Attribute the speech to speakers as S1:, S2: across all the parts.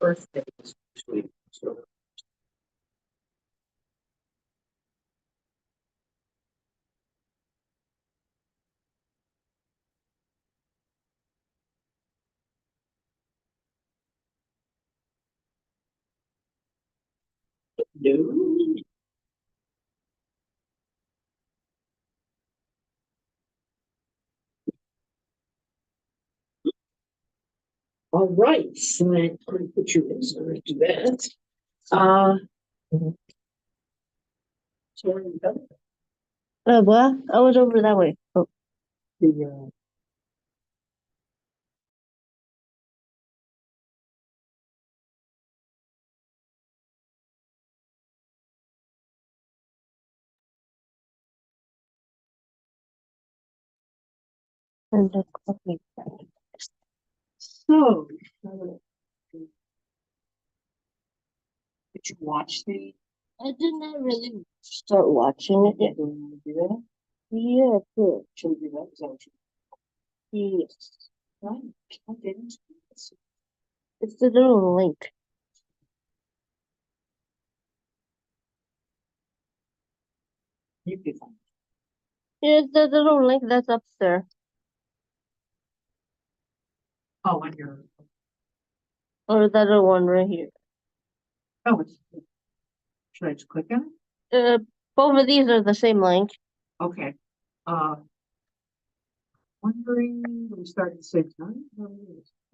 S1: birthday is next week. So no. All right, so I'm going to put you in, so I'm going to do that. Sorry,
S2: What? I was over that way. Oh.
S1: the
S2: And the coffee.
S1: so did you watch the?
S2: I did not really start watching it yet.
S1: Do that?
S2: Yeah, good.
S1: Should we do that? Is that what
S2: Yes.
S1: right? I didn't.
S2: It's the little link.
S1: You can find
S2: Yeah, it's the little link that's up there.
S1: Oh, on your.
S2: Or that other one right here.
S1: Oh, it's. Should I just click on it?
S2: Both of these are the same link.
S1: Okay. Wondering, we start at the same time?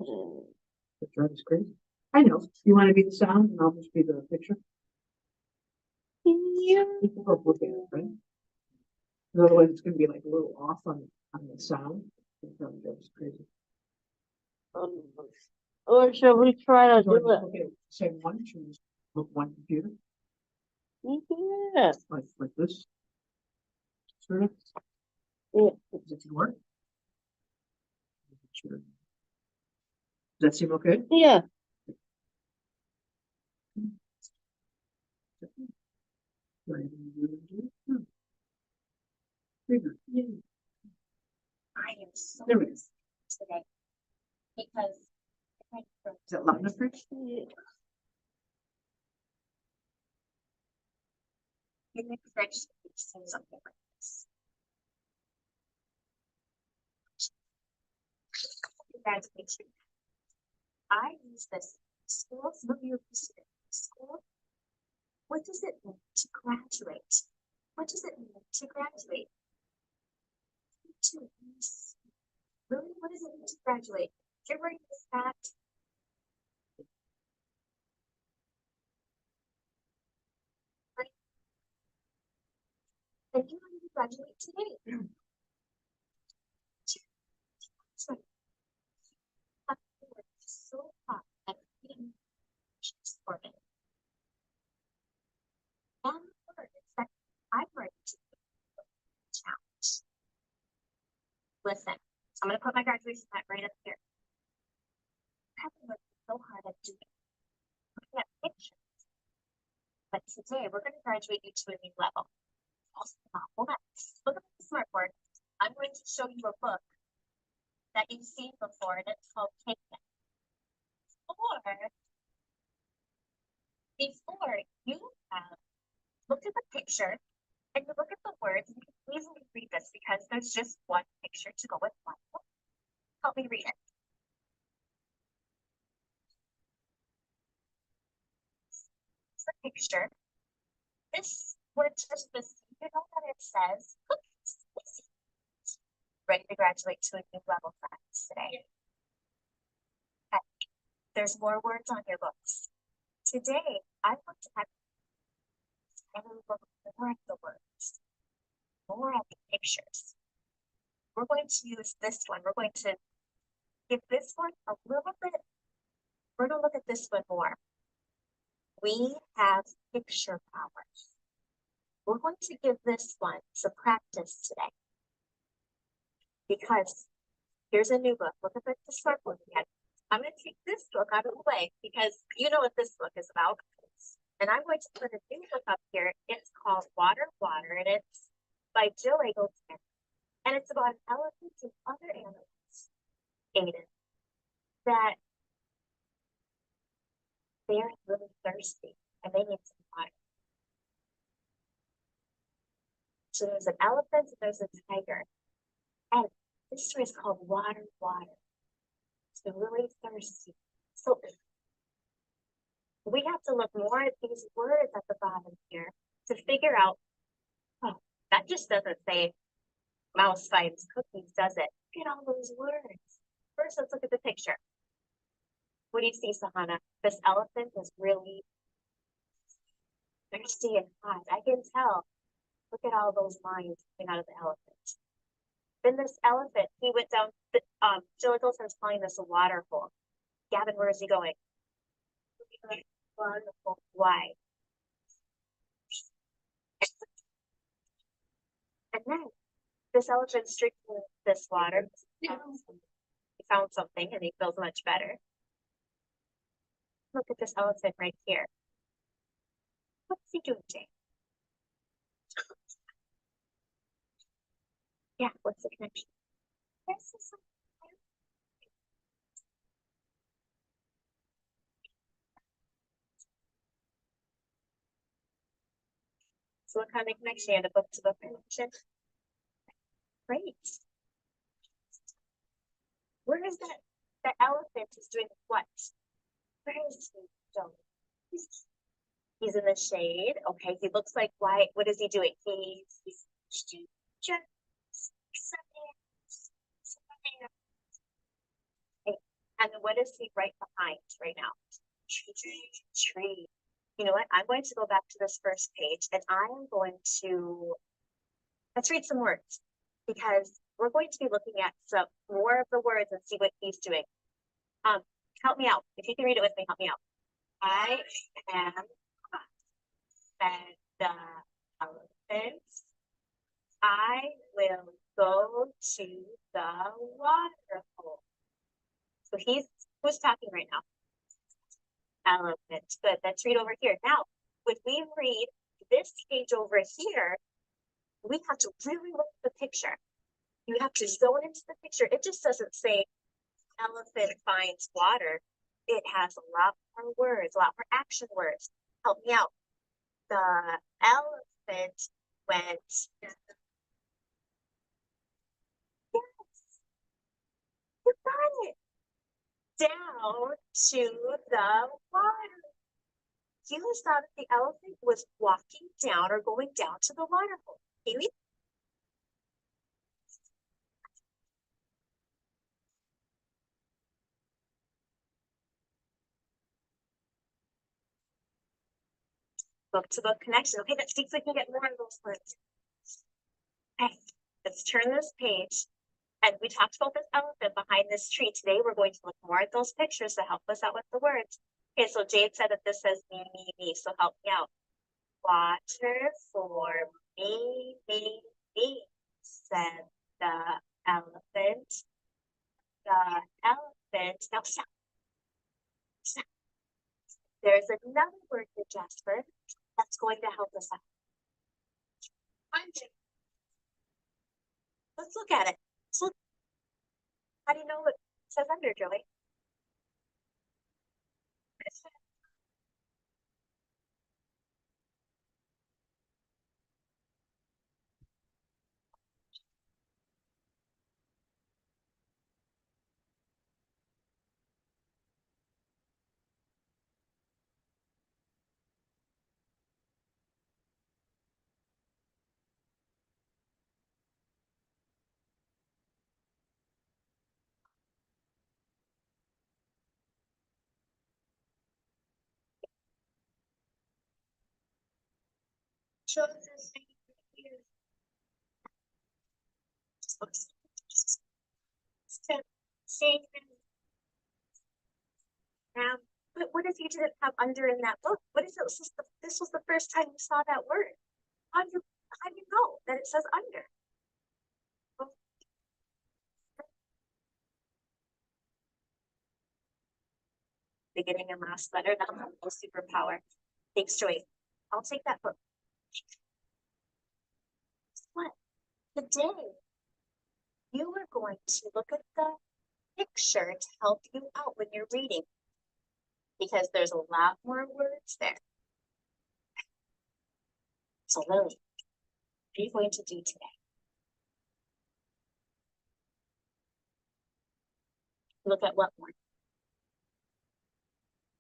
S1: The drive is crazy. I know. You want to be the sound and I'll just be the picture?
S2: Yeah.
S1: You can both look at it, right? Otherwise, it's going to be like a little off on the sound. It probably drives crazy.
S2: Or should we try to
S1: Do you
S2: do
S1: want to
S2: it?
S1: look at the same one? Should we just look one computer?
S2: Yeah.
S1: Like this? Sort of?
S2: Yeah.
S1: Does it work? Sure. Does that seem okay?
S2: Yeah.
S3: I am so nervous today because
S1: Is it loud enough for
S2: Yeah.
S3: in the fridge seems something like this. Graduation. I use this school. Some of you have used it in school. What does it mean to graduate? What does it mean to graduate? To really, what does it mean to graduate? You're wearing this hat. And you want to graduate today. So hot at being for me. And the word is that I'm ready to challenge. Listen, I'm gonna put my graduation hat right up here. I haven't worked so hard at doing looking at pictures. But today we're gonna graduate you to a new level. Also, hold on. Look at the smartboard. I'm going to show you a book that you've seen before, and it's called Cake. Before you have looked at the picture and you look at the words, you can easily read this because there's just one picture to go with one book. Help me read it. It's a picture. This word just this, you know that it says cookies. Ready to graduate to a new level class today. Okay. There's more words on your books. Today, I want to have you look more at the words, more at the pictures. We're going to use this one. We're going to give this one a little bit. We're going to look at this one more. We have picture powers. We're going to give this one some practice today. Because here's a new book. Look at the smart book again. I'm going to take this book out of the way because you know what this book is about. And I'm going to put a new book up here. It's called Water, and it's by Jill Eggleston. And it's about elephants and other animals, Aiden, that They're really thirsty and they need some water. So there's an elephant and there's a tiger. And this story is called Water, Water. So they're really thirsty. So we have to look more at these words at the bottom here to figure out, oh, that just doesn't say mouse finds cookies, does it? Look at all those words. First, let's look at the picture. What do you see, Sahana? This elephant is really thirsty and hot. I can tell. Look at all those lines coming out of the elephant. Then this elephant, he went down, Jilligal starts calling this a water hole. Gavin, where is he going? Why? And then this elephant's drinking this water. He found something and he feels much better. Look at this elephant right here. What's he doing, Jane? Yeah, what's the connection? There's some. So what kind of connection? You had a book to book connection? Great. Where is that? The elephant is doing what? Where is he going? He's in the shade. Okay, he looks like white. What is he doing? He's just okay. And what is he right behind right now? Tree. You know what? I'm going to go back to this first page and I am going to, let's read some words because we're going to be looking at some more of the words and see what he's doing. Help me out. If you can read it with me, help me out. I am fed the elephant. I will go to the water hole. So who's talking right now? Elephant. Good. Let's read over here. Now, when we read this page over here, we have to really look at the picture. You have to zone into the picture. It just doesn't say elephant finds water. It has a lot more words, a lot more action words. Help me out. The elephant went. Yes, you got it. Down to the water. You thought that the elephant was walking down or going down to the water hole. Haley? Book to book connection. Okay, let's see if we can get more of those words. Okay, let's turn this page. And we talked about this elephant behind this tree. Today we're going to look more at those pictures to help us out with the words. Okay, so Jade said that this says me, me, me. So help me out. Water for me, said the elephant. The elephant. Now stop. Stop. There's another word here, Jasper, that's going to help us out. Under. Let's look at it. Let's look. How do you know what it says under, Joey? Shows us here. But what if you didn't have under in that book? What if this was the first time you saw that word? How do you know that it says under? Beginning and last letter, that's a little superpower. Thanks, Joy. I'll take that book. What? Today, you are going to look at the picture to help you out when you're reading. because there's a lot more words there. So Lily, what are you going to do today? Look at what more?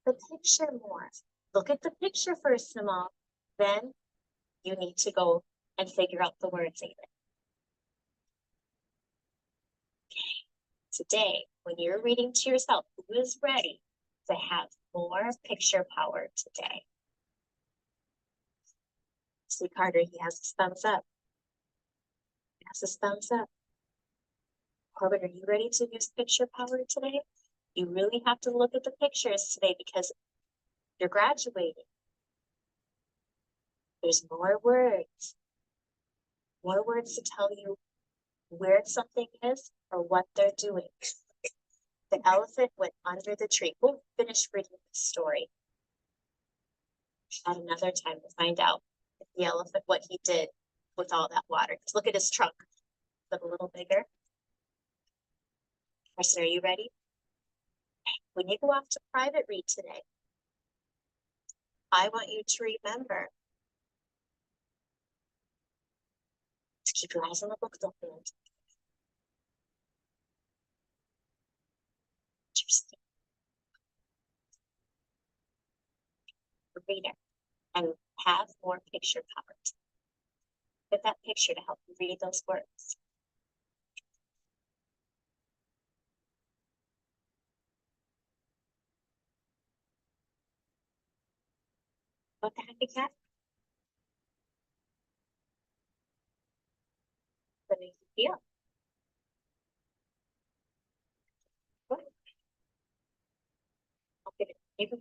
S3: The picture more. Look at the picture first, Namal. Then you need to go and figure out the words even. Today, when you're reading to yourself, who is ready to have more picture power today? See, Carter, he has his thumbs up. He has his thumbs up. Corbin, are you ready to use picture power today? You really have to look at the pictures today because you're graduating. There's more words to tell you where something is or what they're doing. The elephant went under the tree. We'll finish reading the story at another time to find out if the elephant, what he did with all that water. Because look at his trunk, look a little bigger. Carson, are you ready? When you go off to private read today, I want you to remember to keep your eyes on the book, don't open. Reader and have more picture power. Get that picture to help you read those words. What the heck is that? What makes you feel? What? I'll give it maybe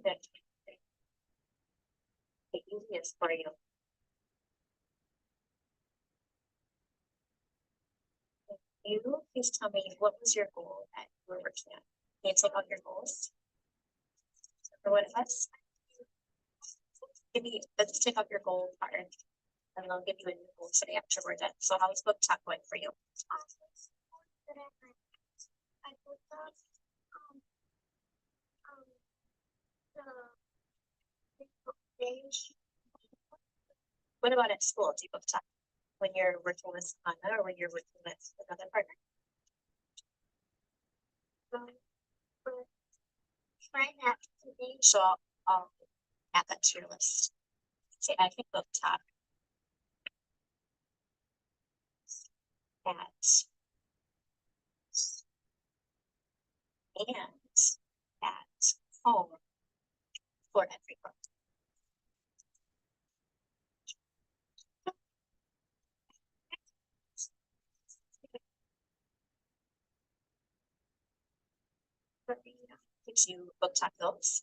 S3: the easiest for you. You please tell me what was your goal that you were working on? Can you take out your goals? For what it was? Let's take out your goal card and I'll give you a new goal today after we're done. So how's book talk going for you? What about at school? Do you book talk when you're working with Anna or when you're working with another partner? So I'll add that to your list. Say I can book talk at home for everyone. Did you book talk those?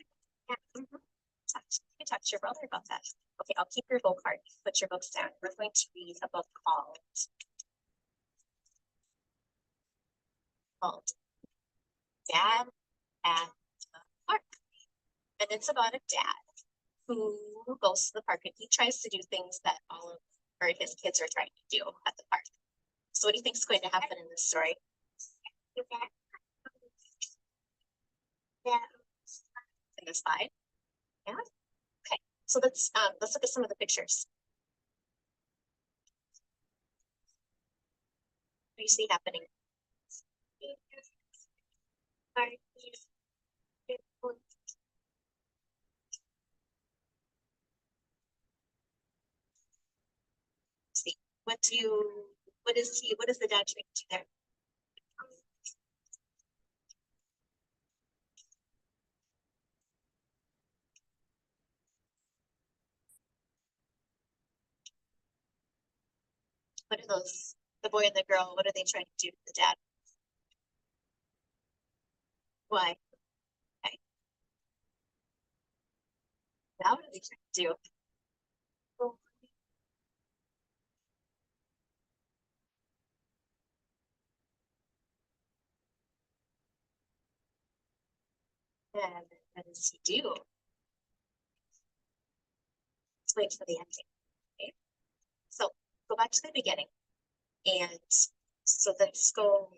S3: Yeah. You talk to your brother about that. Okay, I'll keep your goal card. Put your books down. We're going to read a book called Dad at the Park. And it's about a dad who goes to the park and he tries to do things that all of his kids are trying to do at the park. So what do you think is going to happen in this story? In the slide? Yeah. Okay. So let's look at some of the pictures. What do you see happening? See, what is the dad trying to do there? What are those, the boy and the girl, what are they trying to do to the dad? Why? Okay. Now what are they trying to do? And what does he do? Let's wait for the ending. Okay. So go back to the beginning. And so let's go.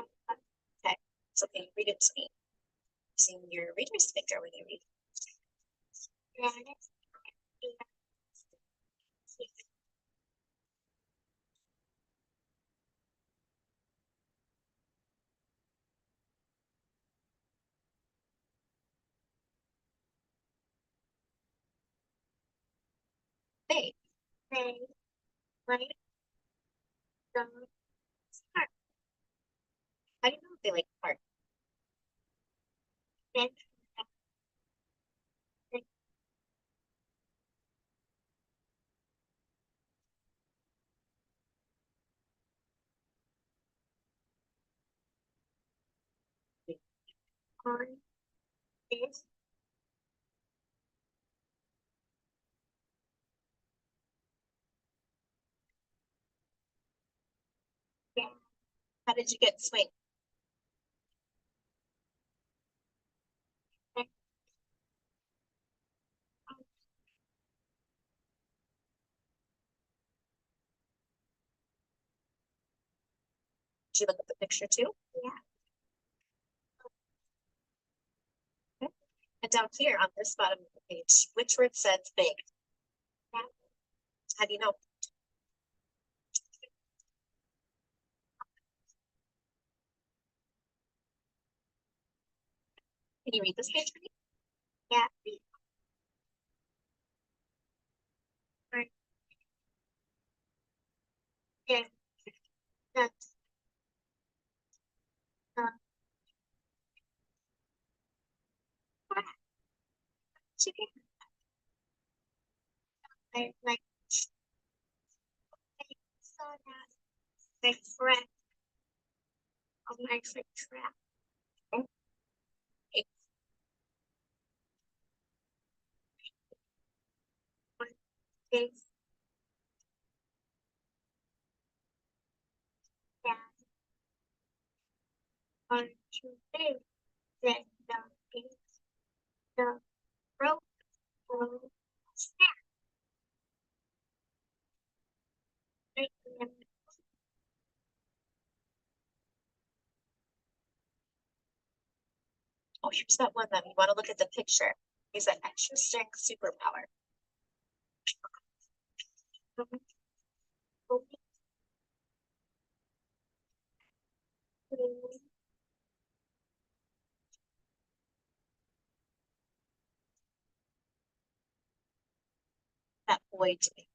S3: Okay. So can you read it to me? using your reader's finger when you read. They, like the heart. How do you know if they like heart? Then on this. Yeah. How did you get swing? Did you look at the picture too? Yeah. Okay. And down here on this bottom of the page, which word says big? Yeah. How do you know? Can you read this page for me? Yeah. Right. Yeah. That's chicken. I like so that my friend of my friend trap. Okay. Is that on Tuesday that the rope will snap. Right? Oh, here's that one that we want to look at the picture. Is that extra strength superpower? That boy to me.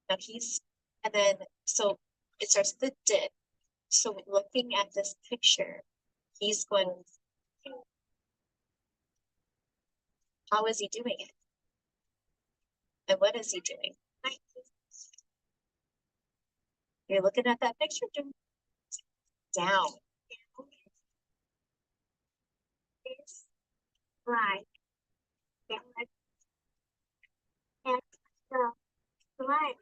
S3: Now he's, and then, so it starts with the did. So looking at this picture, he's going, how is he doing it? And what is he doing? You're looking at that picture, down. Right. And the right.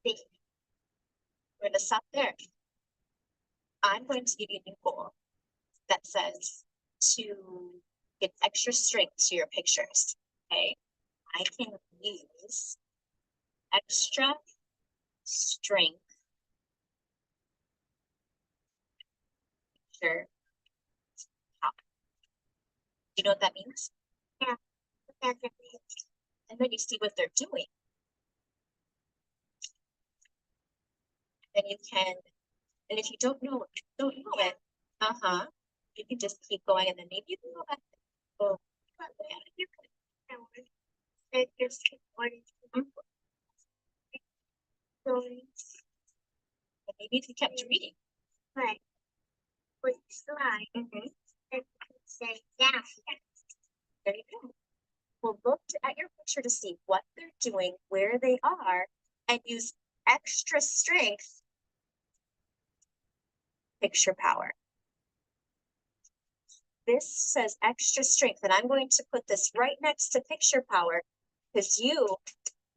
S3: We're gonna stop there. I'm going to give you a new goal that says to get extra strength to your pictures. Okay, I can use extra strength picture. You know what that means? Yeah. And then you see what they're doing. Then you can, and if you don't know it, you can just keep going, and then maybe you can go back. Oh, yeah, you could. And maybe if you kept reading. Right. With slide. And say down. There you go. We'll look at your picture to see what they're doing, where they are, and use extra strength picture power. This says extra strength, and I'm going to put this right next to picture power because you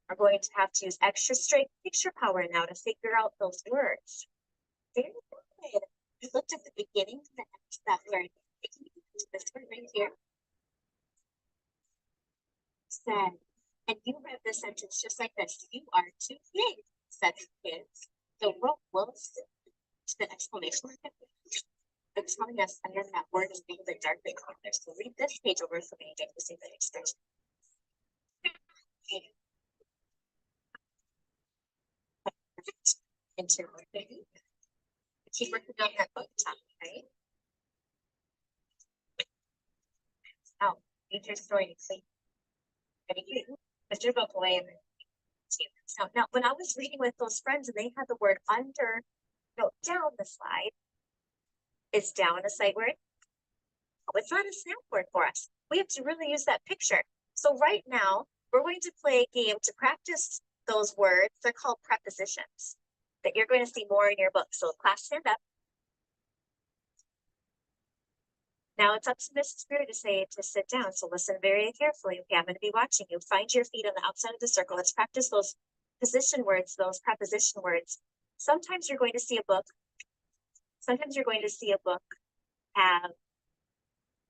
S3: are going to have to use extra strength picture power now to figure out those words. Very good. You looked at the beginning to the end of that word. This word right here. said, and you read the sentence just like this. You are too big, said the kids. The rope will sit to the exclamation mark. It's telling us under that word is being the dark big there. So read this page over so we get to see the expression. Interpreting. Keep working on that book top, right? Now, read your story to sleep. Ready? Put your book away and then now, when I was reading with those friends and they had the word under, no, down the slide, is down a sight word? Oh, it's not a snap word for us. We have to really use that picture. So right now, we're going to play a game to practice those words. They're called prepositions that you're going to see more in your book. So class, stand up. Now it's up to Mrs. Spear to say to sit down. So listen very carefully. Okay, I'm going to be watching you. Find your feet on the outside of the circle. Let's practice those position words, those preposition words. Sometimes you're going to see a book. Sometimes you're going to see a book have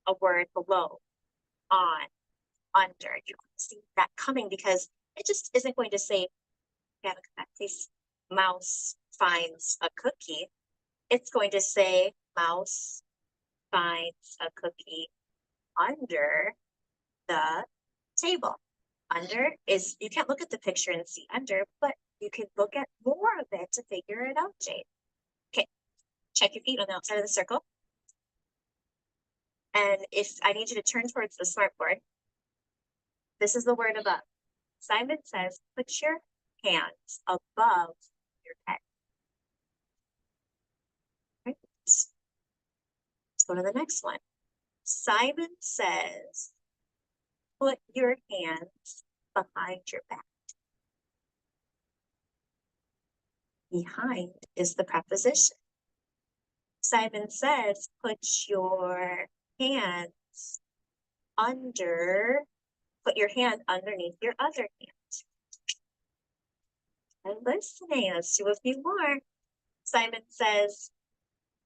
S3: a word below, on, under. You're going to see that coming because it just isn't going to say, yeah, look at that, please. Mouse finds a cookie. It's going to say, mouse finds a cookie under the table. Under is, you can't look at the picture and see under, but you can look at more of it to figure it out, Jade. Okay, check your feet on the outside of the circle. And if I need you to turn towards the smartboard, this is the word above. Simon says, put your hands above your head. Right. Let's go to the next one. Simon says, put your hands behind your back. Behind is the preposition. Simon says, put your hands under, put your hand underneath your other hand. I'm listening. Let's do a few more. Simon says,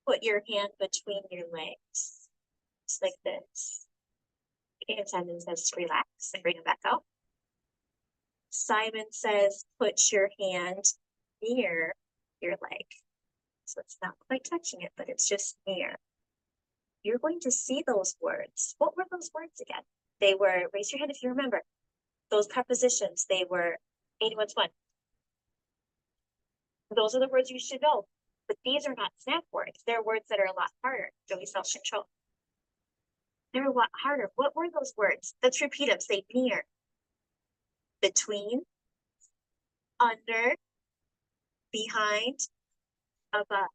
S3: put your hand between your legs. Just like this. And Simon says, relax and bring it back out. Simon says, put your hand near your leg. So it's not quite touching it, but it's just near. You're going to see those words. What were those words again? They were, raise your hand if you remember, those prepositions. They were 81-1. Those are the words you should know. But these are not snap words. They're words that are a lot harder. Joey self-control. They're a lot harder. What were those words? Let's repeat them. Say near, between, under, behind, above.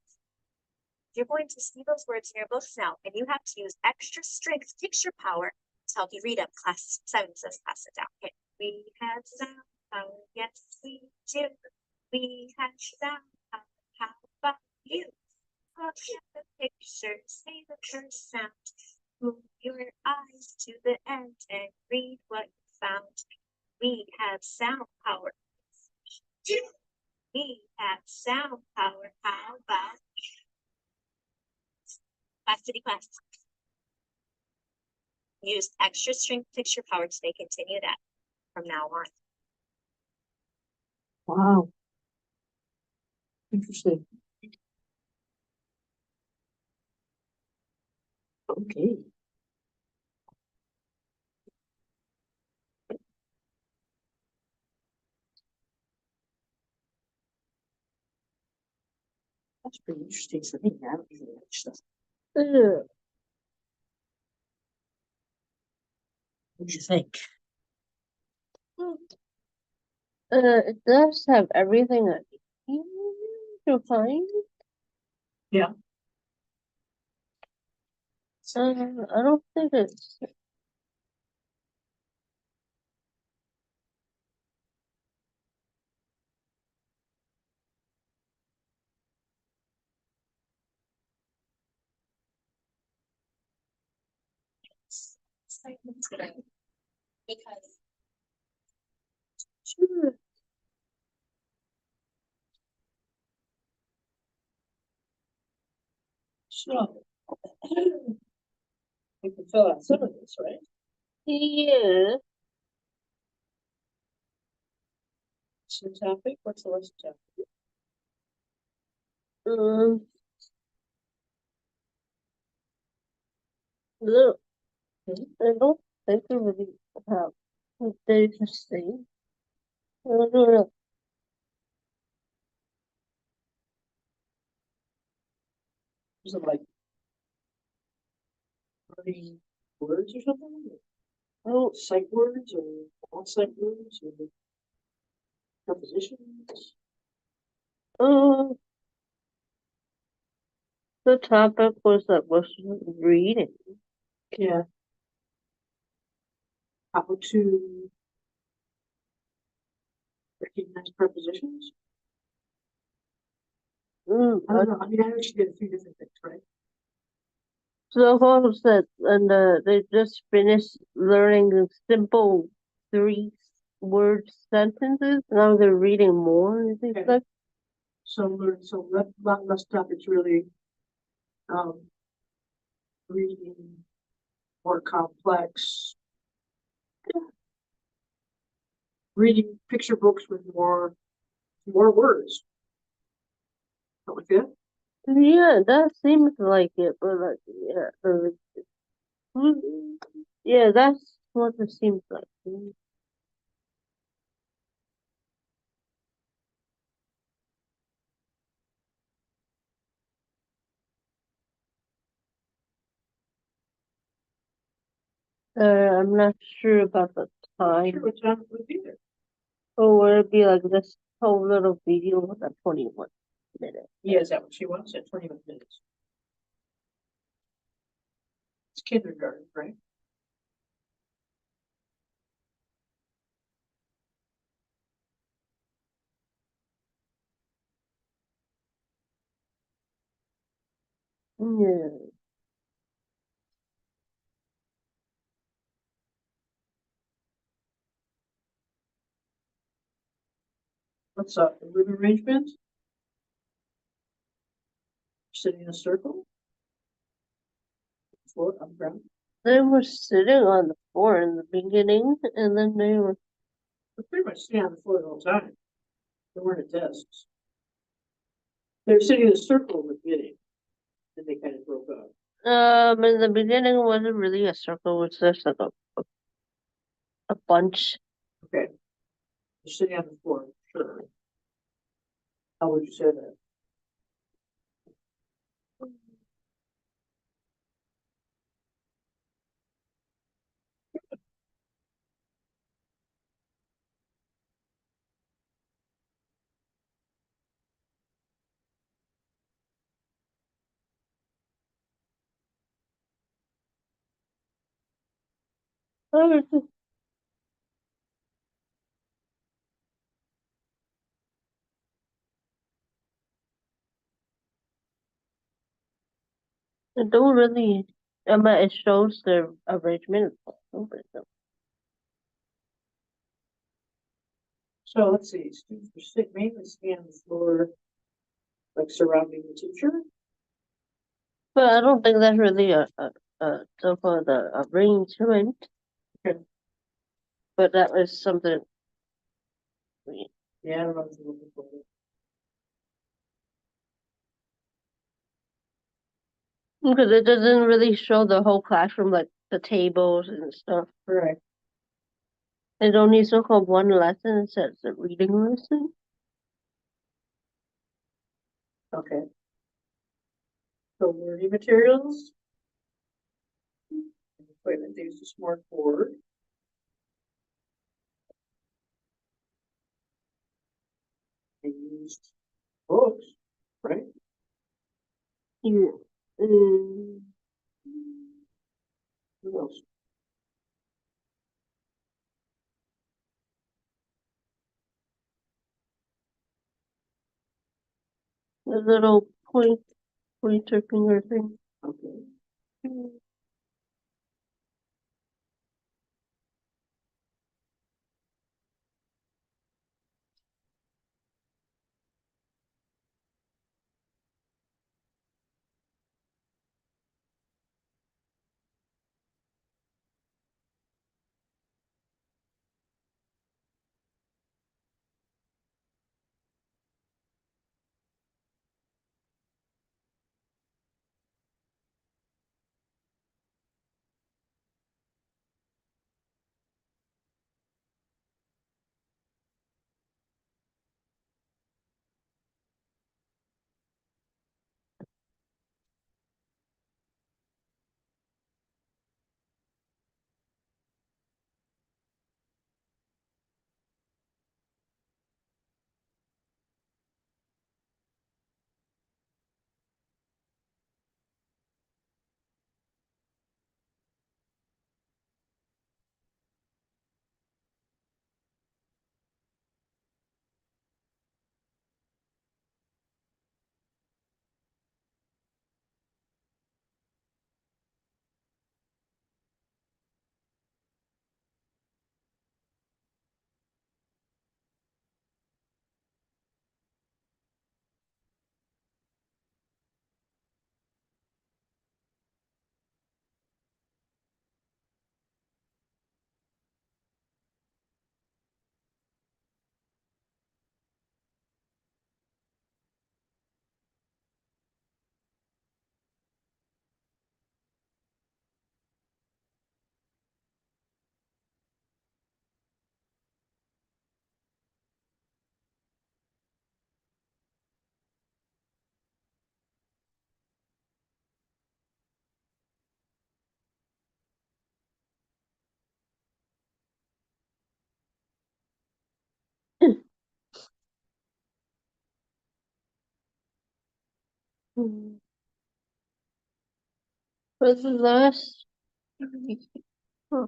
S3: You're going to see those words in your books now, and you have to use extra strength, picture power to help you read them. Class 7 says pass it down. Okay. We have sound power. Yes, we do. We have sound power. How about you? Look at the picture. Say the first sound. Move your eyes to the end and read what you found. We have sound power. We have sound power. How about class city class? Use extra strength picture power today. Continue that from now on.
S1: Wow. Interesting. Okay. That's pretty interesting for me. I don't even like stuff.
S2: Ugh.
S1: What do you think?
S2: It does have everything that you to find.
S1: Yeah.
S2: I don't think it's.
S3: Excitement's good because
S2: Sure.
S1: So, you can fill out some of this, right?
S2: Yeah.
S1: lesson topic? What's the lesson topic?
S2: Look,
S1: Hmm?
S2: I don't think I really have anything to say. I don't know.
S1: Is it like learning words or something?
S2: Oh,
S1: Sight words or non-sight words or prepositions?
S2: uh, the topic was reading.
S1: Yeah. How to recognize prepositions? I don't know. I mean, I know she did a few different things, right?
S2: So far said, and they just finished learning the simple 3-word sentences. Now they're reading more. I think
S1: Okay.
S2: like
S1: So less topics really, um, reading more complex, reading picture books with more words. Something like that.
S2: yeah, that seems like it, but like yeah, that's what it seems like. I'm not sure about the
S1: I'm not
S2: time.
S1: sure what time it would be there.
S2: Or would it be like this whole little video with a 21 minutes?
S1: Yeah, is that what she wants at 21 minutes? It's kindergarten, right?
S2: Yeah.
S1: What's up? The room arrangement? Sitting in a circle? Floor on the ground?
S2: They were sitting on the floor in the beginning, and then they were
S1: We're pretty much sitting on the floor the whole time. They weren't at desks. They were sitting in a circle in the beginning, and they kind of broke up.
S2: in the beginning it wasn't really a circle, it was just like a bunch.
S1: Okay. They're sitting on the floor, sure. How would you say that?
S2: I don't really, but it shows the arrangement of it.
S1: So let's see. Students were mainly sitting on the floor, like surrounding the teacher.
S2: But I don't think that's really so for the arrangement.
S1: Okay.
S2: But that was something.
S1: Yeah, I don't know what you're looking for.
S2: Because it doesn't really show the whole classroom, like the tables and stuff.
S1: Correct.
S2: It only so-called one lesson. It says the reading lesson.
S1: Okay. So learning materials. Wait a minute, they used a smart board. They used books, right?
S2: Yeah.
S1: What else?
S2: The little pointer finger thing.
S1: Okay.
S2: Hmm. For the last huh,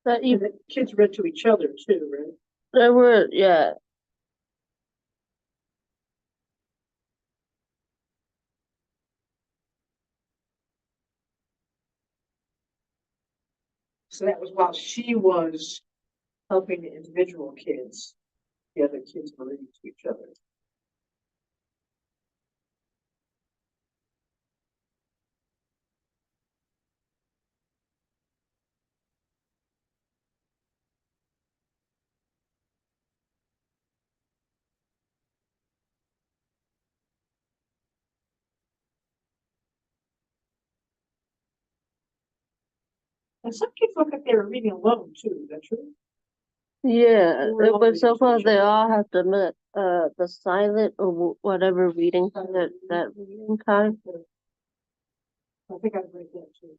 S2: that
S1: And
S2: you
S1: the kids read to each other too, right?
S2: there were yeah.
S1: So that was while she was helping the individual kids, the other kids were reading to each other. And some kids look like they were reading alone too, is that true?
S2: Yeah,
S1: They were all
S2: but
S1: reading
S2: so
S1: to
S2: far
S1: each
S2: they
S1: other.
S2: all have the silent or whatever reading that reading time.
S1: I think I'd read that too.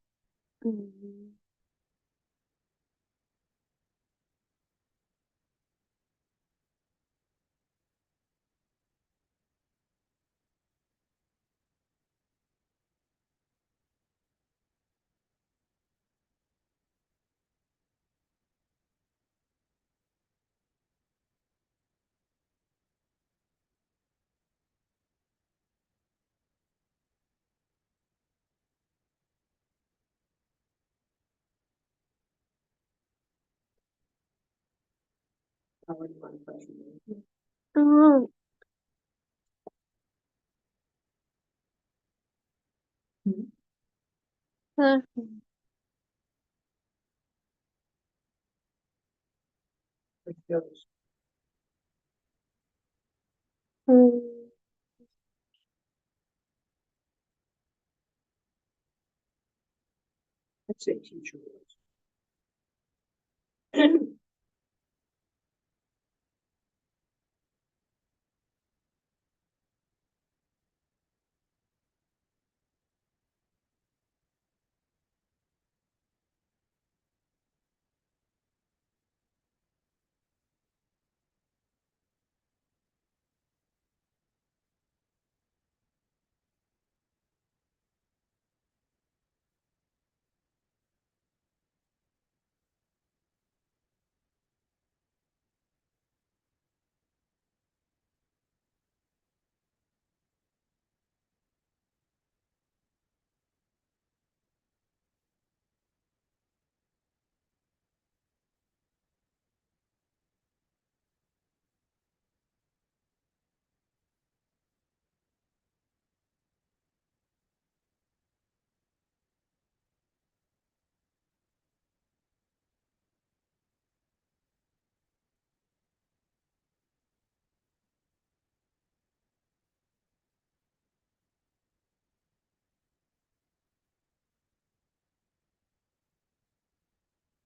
S2: Mhm.
S1: I wouldn't mind question.
S2: Oh, uh,
S1: Which goes,
S2: mm,
S1: I'd say teacher was.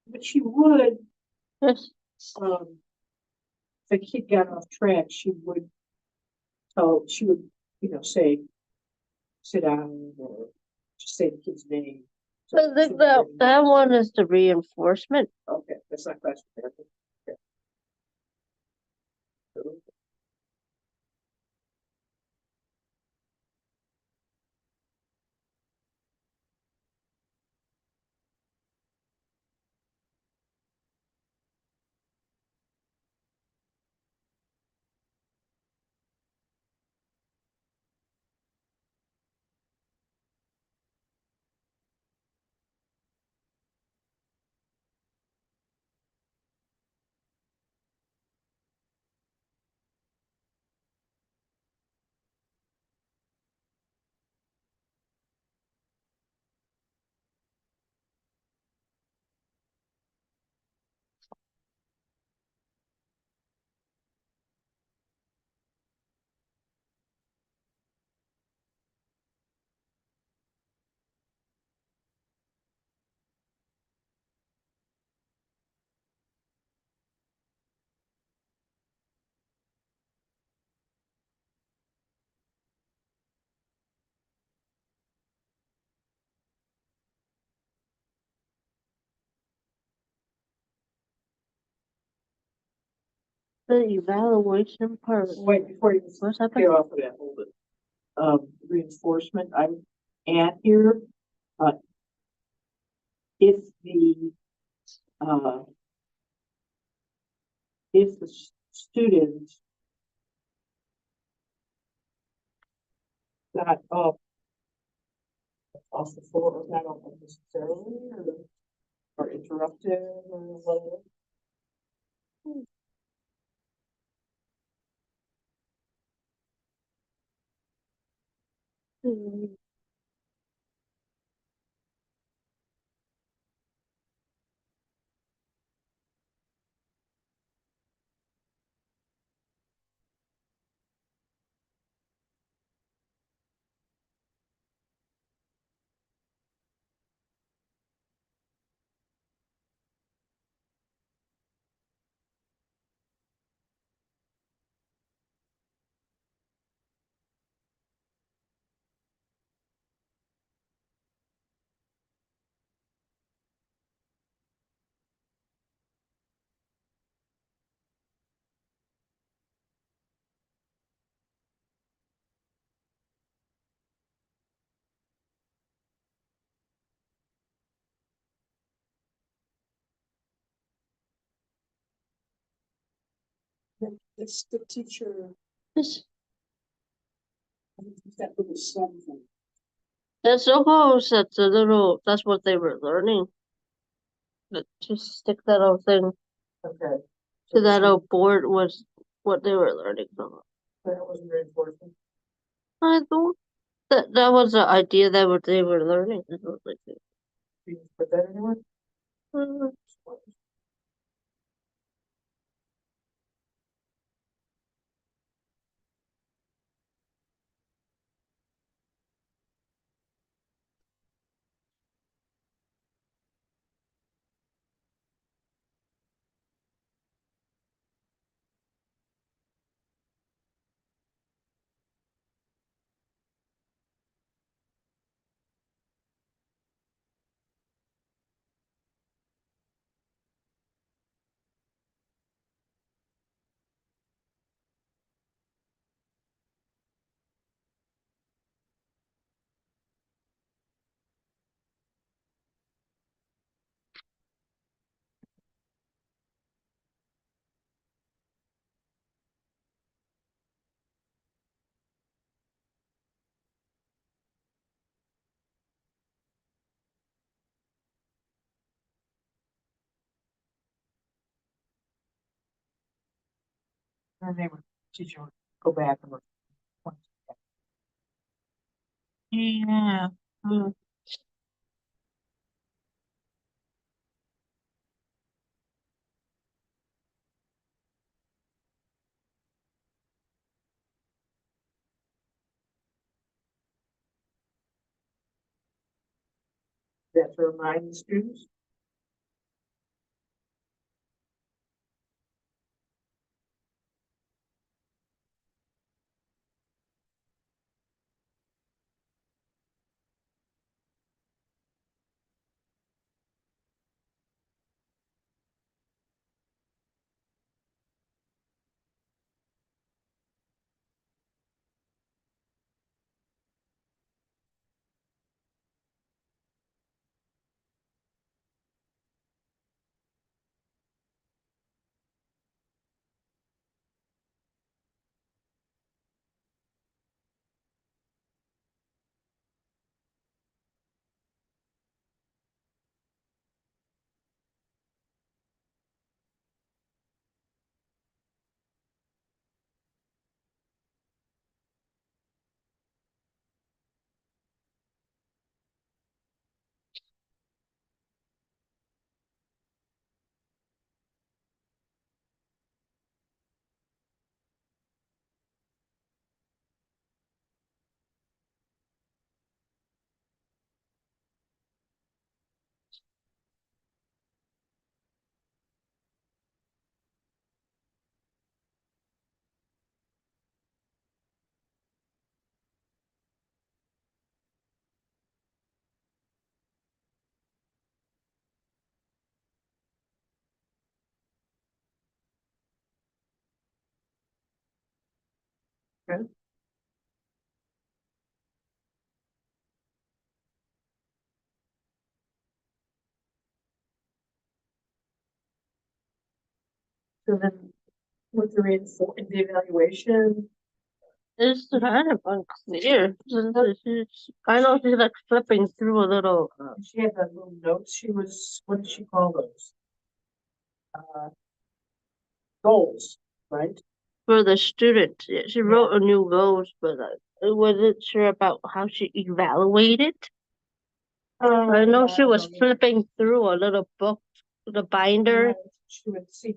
S1: But she would,
S2: yes,
S1: if a kid got off track, she would, say, sit down or just say the kid's name. So
S2: I think that one is the reinforcement.
S1: Okay, that's not class therapy. Okay.
S2: The evaluation part.
S1: Wait, before you
S2: What's
S1: get
S2: happening?
S1: off of that, hold it. Reinforcement, I'm at here, if the, uh, if the student got up off the floor, or got up unnecessarily, or interrupted, or whatever.
S2: Hmm.
S1: It's the teacher,
S2: This-
S1: that little something.
S2: I suppose that's a little, that's what they were learning. But just stick that old thing
S1: Okay.
S2: to that old board was what they were learning from.
S1: That wasn't reinforcement.
S2: I thought that was the idea that what they were learning. I was like,
S1: Did you put that anywhere?
S2: uh,
S1: And they would, teacher would go back and look.
S2: yeah.
S1: That to remind the students. Okay. So then, with the in the evaluation,
S2: It's kind of unclear. I know she's like flipping through a little.
S1: she had that little notes. What did she call those? Goals, right?
S2: For the student. Yeah, she wrote a new goals, but I wasn't sure about how she evaluated. I know she was flipping through a little book, the binder.
S1: She would see,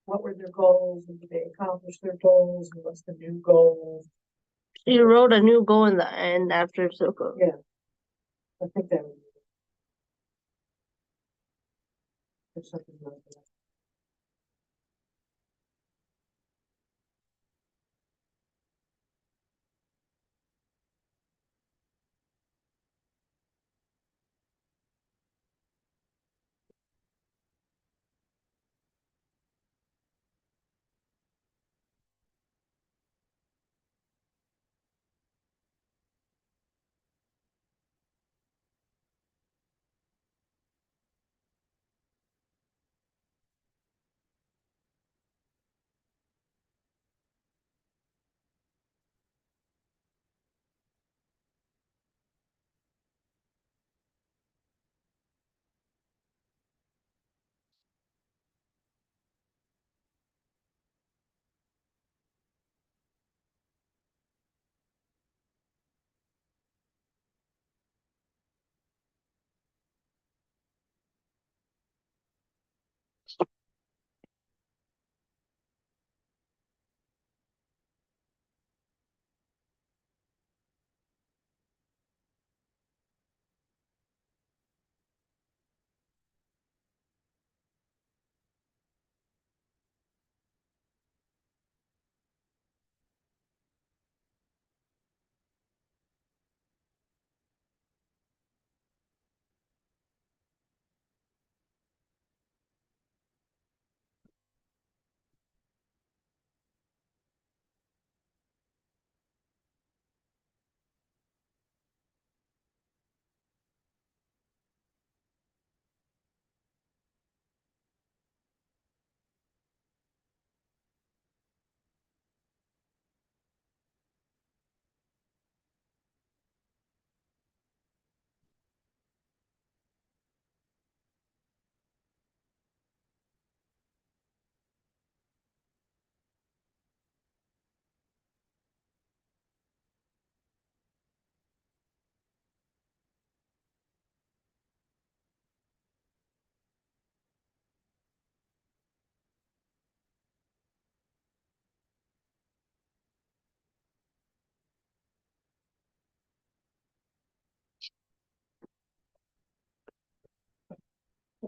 S1: what were their goals, and did they accomplish their goals, and what's the new goal?
S2: She wrote a new goal in the end after Soko.
S1: Yeah, I think that would be it. There's something like that.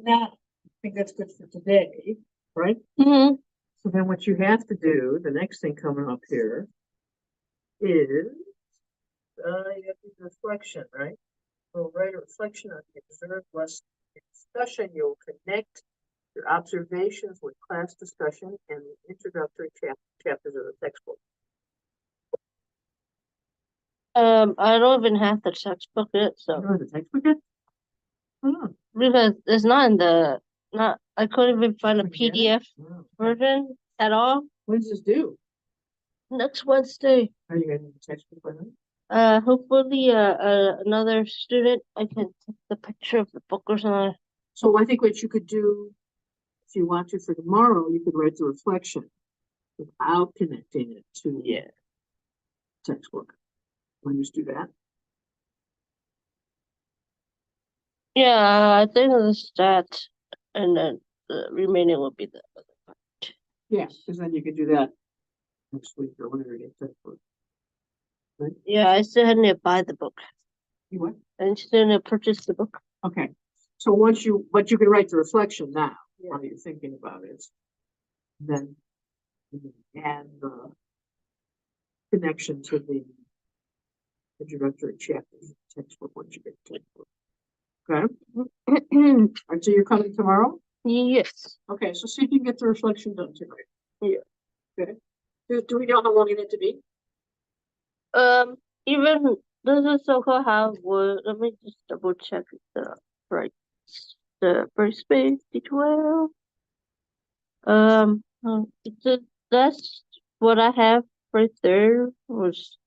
S1: Now, I think that's good for today, right?
S2: Mm-hmm.
S1: So then what you have to do, the next thing coming up here is, you have to do reflection, right? So write a reflection on the observed lesson discussion. You'll connect your observations with class discussion and the introductory chapters of the textbook.
S2: I don't even have the textbook yet,
S1: You
S2: so
S1: don't have the textbook yet? Oh,
S2: because it's not in the not. I couldn't even find a
S1: Forget it?
S2: PDF
S1: Wow.
S2: version at all.
S1: When's this due?
S2: Next Wednesday.
S1: Are you getting the textbook by then?
S2: Hopefully, another student. I can take the picture of the book or something.
S1: So I think what you could do, if you want to for tomorrow, you could write the reflection without connecting it to the textbook. Want to just do that?
S2: Yeah, I think it's that, and then the remaining will be the other part.
S1: Yeah, because then you could do that next week or whenever you get textbook.
S2: Yeah, I still had to buy the book.
S1: You what?
S2: I still need to purchase the book.
S1: Okay. So but you can write the reflection now while you're thinking about it. Then you can add the connection to the introductory chapters of the textbook once you get the textbook. Okay. All right, so you're coming tomorrow?
S2: Yes.
S1: Okay, so see if you can get the reflection done tonight.
S2: Yeah.
S1: Okay. Do we know how long you need to be?
S2: Even this is so-called how would let me just double check the right the first space D12. That's what I have right there was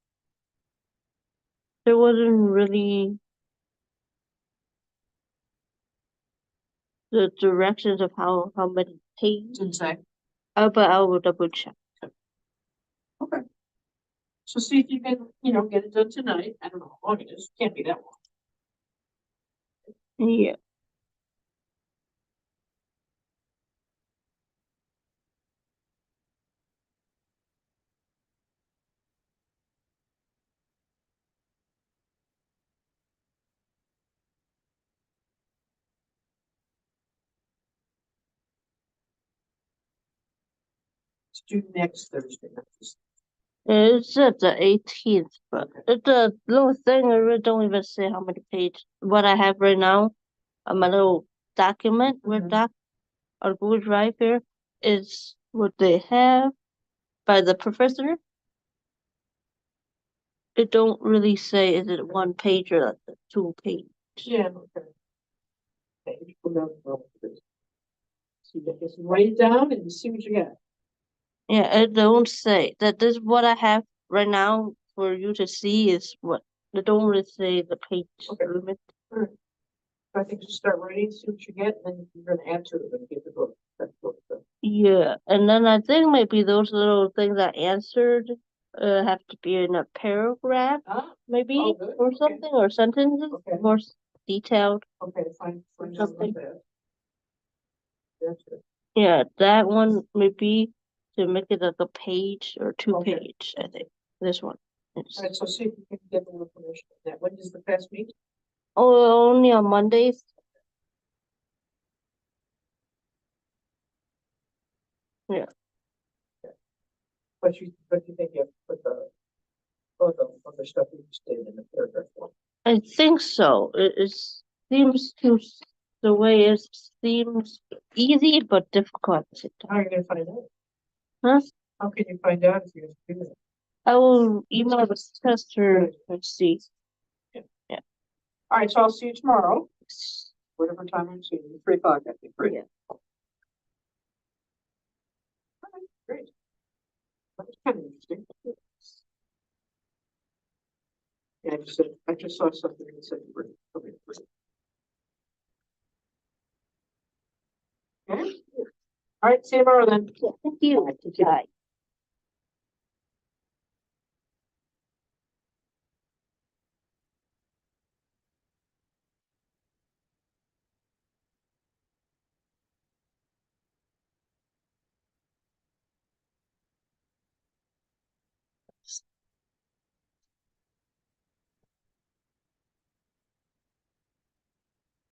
S2: there wasn't really the directions of how many pages.
S1: Didn't say.
S2: But I will double check.
S1: Okay. So see if you can, get it done tonight. I don't know how long it is. Can't be that long.
S2: Yeah.
S1: It's due next Thursday. not this-
S2: It's at the 18th, but the little thing I really don't even say how many pages. What I have right now on my little document with
S1: Mhm.
S2: doc or Google Drive here is what they have by the professor. It don't really say is it one page or like the 2 page.
S1: Yeah, okay. Okay, you put down the number for this. So you just write it down and see what you got.
S2: Yeah, it don't say that this what I have right now for you to see is what they don't really say the page
S1: Okay.
S2: limit.
S1: Alright. So I think just start writing, see what you get, and then you're gonna add to it when you get the book. That's what the.
S2: Yeah, and then I think maybe those little things I answered have to be in a paragraph, maybe,
S1: Oh, good.
S2: or
S1: Okay.
S2: something, or sentences,
S1: Okay.
S2: more detailed.
S1: Okay, fine, fine.
S2: Something.
S1: That's it.
S2: Yeah, that one maybe to make it like a page or 2 page, I think. This one. It's
S1: Alright, so see if you can get the information on that. When does the fast meet?
S2: only on Mondays. Yeah.
S1: But you think you have to put the other stuff you just did in the paragraph one?
S2: I think so. It seems to the way it seems easy but difficult at the same time.
S1: How are you gonna find out?
S2: Huh?
S1: How can you find out if you're gonna do that?
S2: I will email the tester and see.
S1: Alright, so I'll see you tomorrow, whatever time I'm seeing you, 3 o'clock, I think, right?
S2: Yeah.
S1: Alright, great. That was kind of interesting. Yeah, I just saw something that said you were coming. Okay. Alright, see you tomorrow then.
S2: Yeah, thank you. Bye.